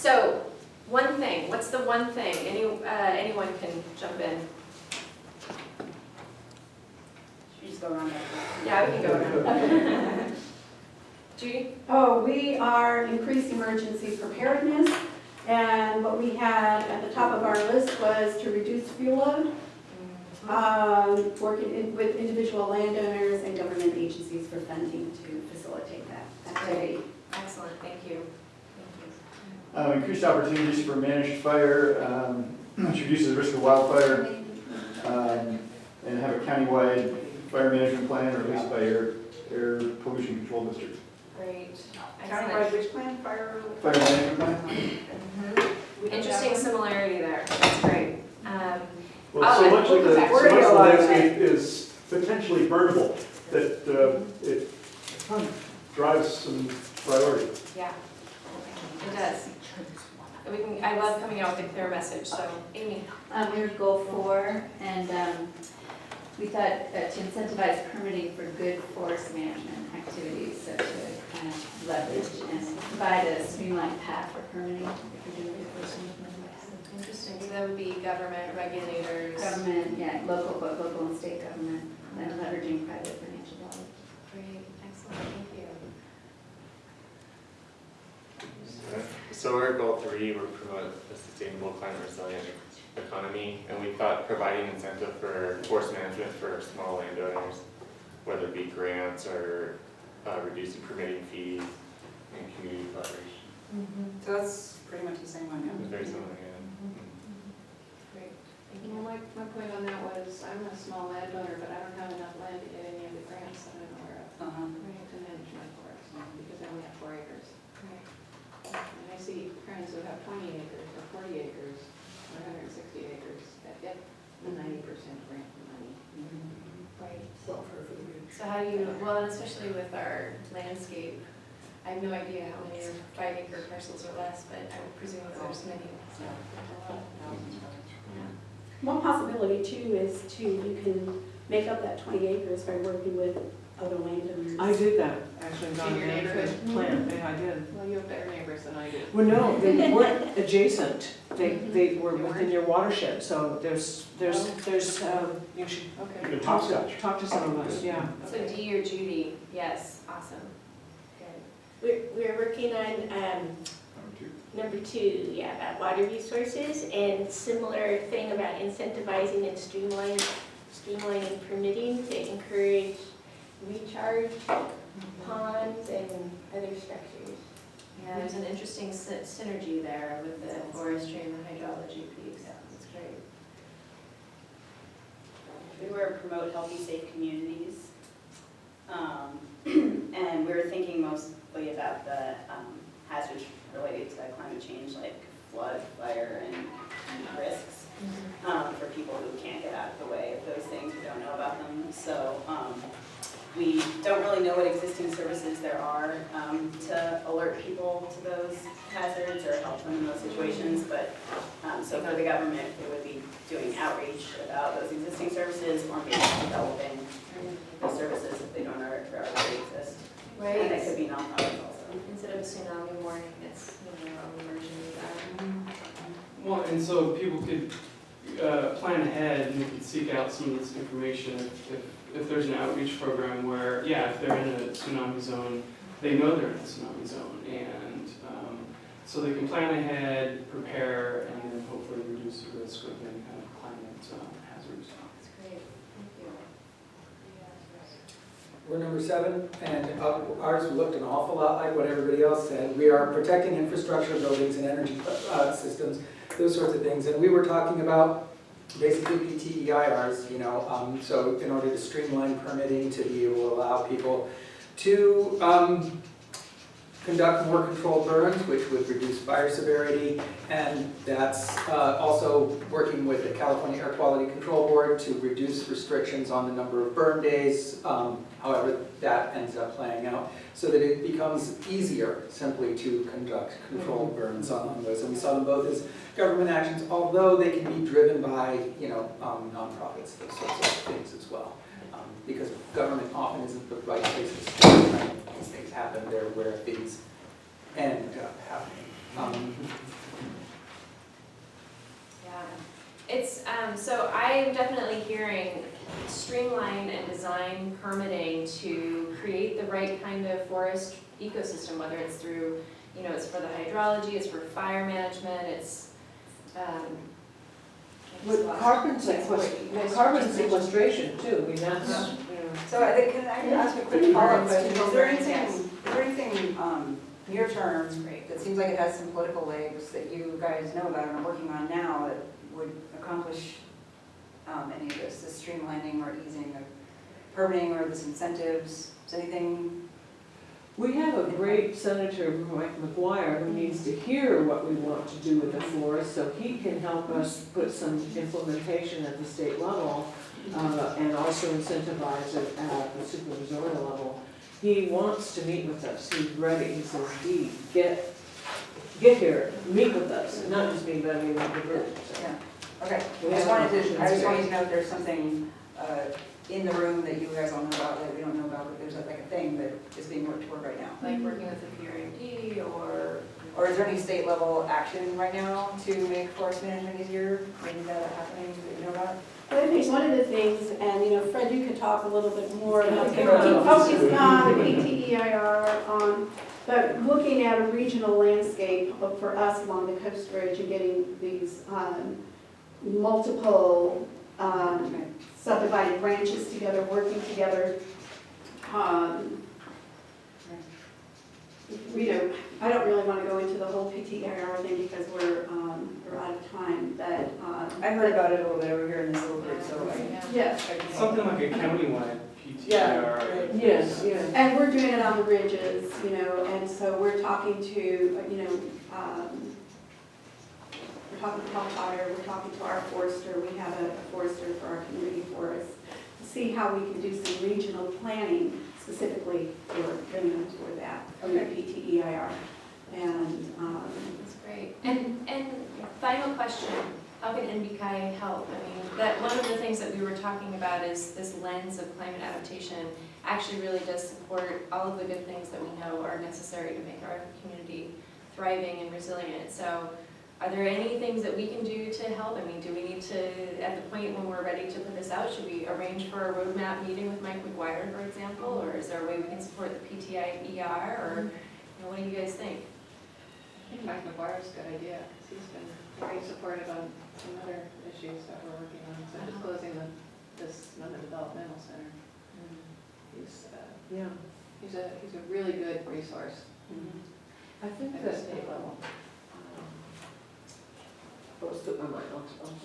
So, one thing, what's the one thing? Anyone can jump in. Should we just go around that? Yeah, we can go around. Judy? Oh, we are increased emergency preparedness, and what we had at the top of our list was to reduce fuel load, working with individual landowners and government agencies for funding to facilitate that activity. Excellent, thank you. Increased opportunities for managed fire, which reduces the risk of wildfire, and have a countywide fire management plan released by air pollution control district. Great. Countywide which plan? Fire? Fire management plan? Interesting similarity there, that's great. Well, so much of the landscape is potentially burnable, that it kind of drives some priority. Yeah, it does. I love coming out with a clear message, so Amy. We were goal 4, and we thought to incentivize permitting for good forest management activities, so to kind of leverage and provide a streamlined path for permitting if you're doing good forest management. Interesting, so that would be government, regulators. Government, yeah, local and state government, and leveraging private financial dollars. Great, excellent, thank you. So our goal 3, we promote a sustainable climate resilient economy, and we thought providing incentive for forest management for small landowners, whether it be grants or reducing permitting fees and community collaboration. So that's pretty much the same one, It's yeah? very similar, yeah. Great, thank you. Well, my point on that was, I'm a small landowner, but I don't have enough land to get any of the grants that I'm aware of to manage my forest, because I only have 4 acres. And I see friends who have 20 acres or 40 acres or 160 acres that get the 90% grant money. Right. So how do you, well, and especially with our landscape, I have no idea how many are 5-acre parcels or less, but I would presume that there's many, so there's a lot. One possibility too is you can make up that 20 acres by working with other landowners. I did that, actually, In on your the neighborhood? plan, yeah, I did. Well, you have better neighbors than I do. Well, no, they weren't adjacent, they were within your watershed, so there's, you should Okay. You can talk hopscotch. to some of us, yeah. So D or Judy, yes, awesome. Good. We're working on number 2, yeah, about water resources, and similar thing about incentivizing and streamlining permitting to encourage recharge ponds and other structures. Yeah, there's an interesting synergy there with the forestry and the hydrology piece. That's great. We were promote healthy, safe communities. And we were thinking mostly about the hazards related to climate change, like flood, fire, and risks for people who can't get out of the way of those things or don't know about them. So we don't really know what existing services there are to alert people to those hazards or help them in those situations. But so for the government, it would be doing outreach about those existing services or maybe developing those services if they don't already exist. Right. And it could be nonprofits also. Instead of a tsunami warning, it's their own version of that. Well, and so people could plan ahead and they could seek out some of this information if there's an outreach program where, yeah, if they're in a tsunami zone, they know they're in a tsunami zone, and so they can plan ahead, prepare, and then hopefully reduce the risk of any kind of climate hazards. That's great, thank you. We're number 7, and ours looked an awful lot like what everybody else said. We are protecting infrastructure, buildings, and energy systems, those sorts of things. And we were talking about basically PTEIRs, so in order to streamline permitting to be able to allow people to conduct more controlled burns, which would reduce fire severity, and that's also working with the California Air Quality Control Board to reduce restrictions on the number of burn days, however that ends up playing out, so that it becomes easier simply to conduct controlled burns on those. And we saw them both as government actions, although they can be driven by nonprofits, those sorts of things as well. Because government often isn't the right place to start when these things happen. They're where things end up happening. So I'm definitely hearing streamline and design permitting to create the right kind of forest ecosystem, whether it's through, it's for the hydrology, it's for fire management, it's, With carbon sequestration too, I mean, that's, So I think, can I ask a quick follow-up question? Is there anything near term that seems like it has some political legs that you guys know about and are working on now that would accomplish any of this streamlining or easing of permitting or this incentives? Is anything? we have a great Senator Mike McGuire who needs to hear what we want to do with the forest, so he can help us put some implementation at the state level, and also incentivize it at the supervisorial level. He wants to meet with us, he's ready, he says, Dee, get here, meet with us, and not just me, but I mean with the group, so. Yeah. Okay, We I just have wanted to options. know if there's something in the room that you guys all know about that we don't know about, but there's like a thing that is being worked toward right now. like working with the PRMD or. Or is there any state level action right now to make forest management easier? Maybe that happening that you know about? Well, I think one of the things, and Fred, you could talk a little bit more about the Yeah. focus on the PTEIR, but looking at a regional landscape for us along the Coast Ridge and getting these multiple subdivided branches together, working together. I don't really want to go into the whole PTEIR thing because we're out of time, but. I heard about it a little bit over here in this little group, so Yes. Something like a countywide PTR. Yes, yes. And we're doing it on the ridges, and so we're talking to, we're talking to Cal Fire, we're talking to our forester, we have a forester for our community forest, to see how we can do some regional planning specifically for that, for the PTEIR. And, That's great. And final question, how can NBCI help? I mean, that one of the things that we were talking about is this lens of climate adaptation actually really does support all of the good things that we know are necessary to make our community thriving and resilient. So are there any things that we can do to help? I mean, do we need to, at the point when we're ready to put this out, should we arrange for a roadmap meeting with Mike McGuire, for example? Or is there a way we can support the PTIER? Or what do you guys think? I think Mike McGuire's a good idea, because he's been very supportive on some other issues that we're working on, such as closing this Sonoma Developmental Center. Yeah. He's a really good resource I think at the that, state level.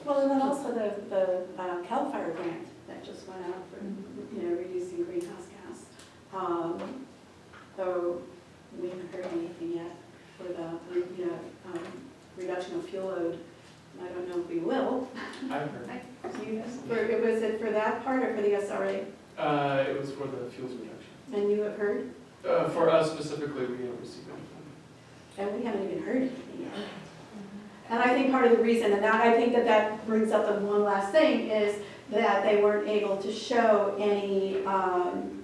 well, and then also the Cal Fire grant that just went out for, reducing greenhouse gas. Though we haven't heard anything yet for the, reduction of fuel load. I don't know if we will. I've heard. Was it for that part or for the SRA? It was for the fuels reduction. And you have heard? For us specifically, we haven't received anything. And we haven't even heard anything yet. And I think part of the reason, and I think that brings up the one last thing, is that they weren't able to show any carbon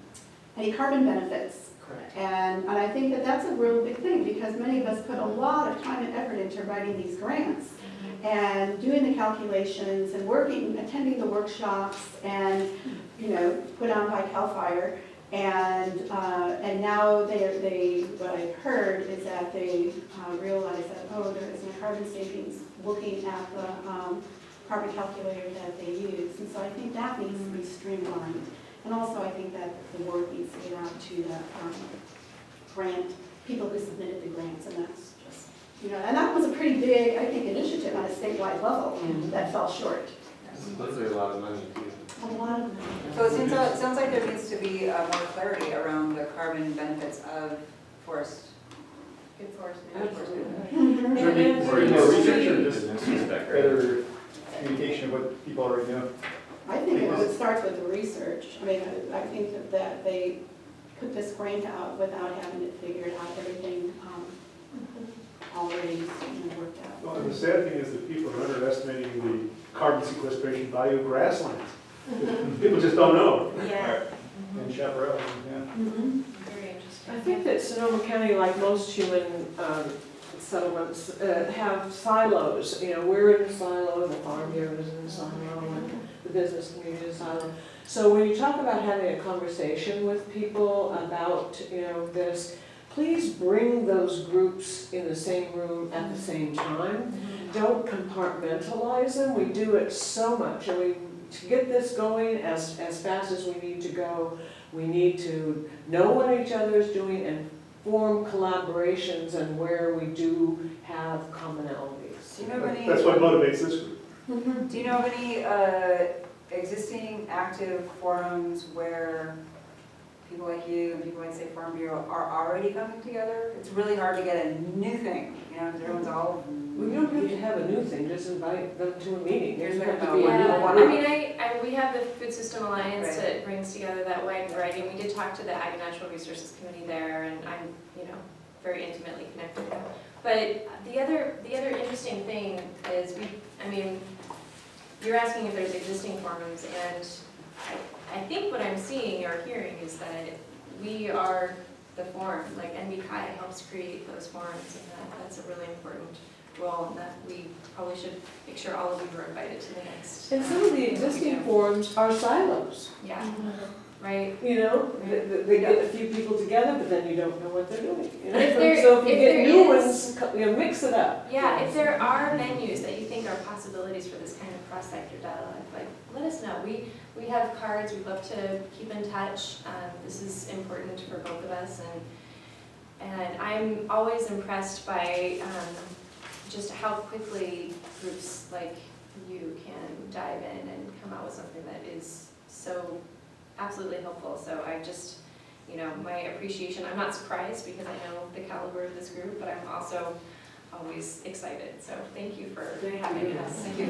benefits. correct. And I think that that's a real big thing, because many of us put a lot of time and effort into writing these grants and doing the calculations and attending the workshops and, put on by Cal Fire. And now what I've heard is that they realize that, there is no carbon savings looking at the carbon calculator that they use. And so I think that needs to be streamlined. And also I think that the word needs to get out to the grant, people who submitted the grants, and that's just, and that was a pretty big, I think, initiative on a statewide level that fell short. Those are a lot of money too. A lot of them. So it sounds like there needs to be more clarity around the carbon benefits of forest. Good forest management. Or more research or just better communication of what people already know? I think it starts with the research. I mean, I think that they put this grant out without having it figured out, everything already worked out. Well, and the sad thing is that people are underestimating the carbon sequestration value of grasslands. People just don't know. Yeah. And chaparral, yeah. Mm-hmm. Very interesting. I think that Sonoma County, like most human settlements have silos. You know, we're in a silo, the farm bureau is in a silo, and the business community is a silo. So when you talk about having a conversation with people about, you know, this, please bring those groups in the same room at the same time. Don't compartmentalize them. We do it so much, and to get this going as fast as we need to go, we need to know what each other is doing and form collaborations and where we do have commonalities. Do you know of any? That's what motivates this group. Do you know of any existing active forums where people like you and people like, say, Farm Bureau are already coming together? It's really hard to get a new thing, you know, because everyone's all. Well, you don't have to have a new thing, just invite them to a meeting. It doesn't have to be a new Yeah, one. I mean, we have the Food System Alliance Right. that brings together that wide variety. And we did talk to the Ag and Natural Resources Committee there, and I'm, you know, very intimately connected with them. But the other interesting thing is I mean, you're asking if there's existing forums, and I think what I'm seeing or hearing is that we are the forum, like NBCI helps create those forums, and that's a really important role, and that we probably should make sure all of you are invited to the next. And some of the existing forums are silos, Yeah, right. you know? They get a few people together, but then you don't know what they're doing. You know? If there- So if you if get there new is- ones, you know, mix it up. Yeah, if there are venues that you think are possibilities for this kind of cross-sector dialogue, like, let us know. We have cards, we'd love to keep in touch. This is important for both of us, and I'm always impressed by just how quickly groups like you can dive in and come out with something that is so absolutely helpful. So I just, you know, my appreciation, I'm not surprised because I know the caliber of this group, but I'm also always excited. So thank you for having us. Thank you.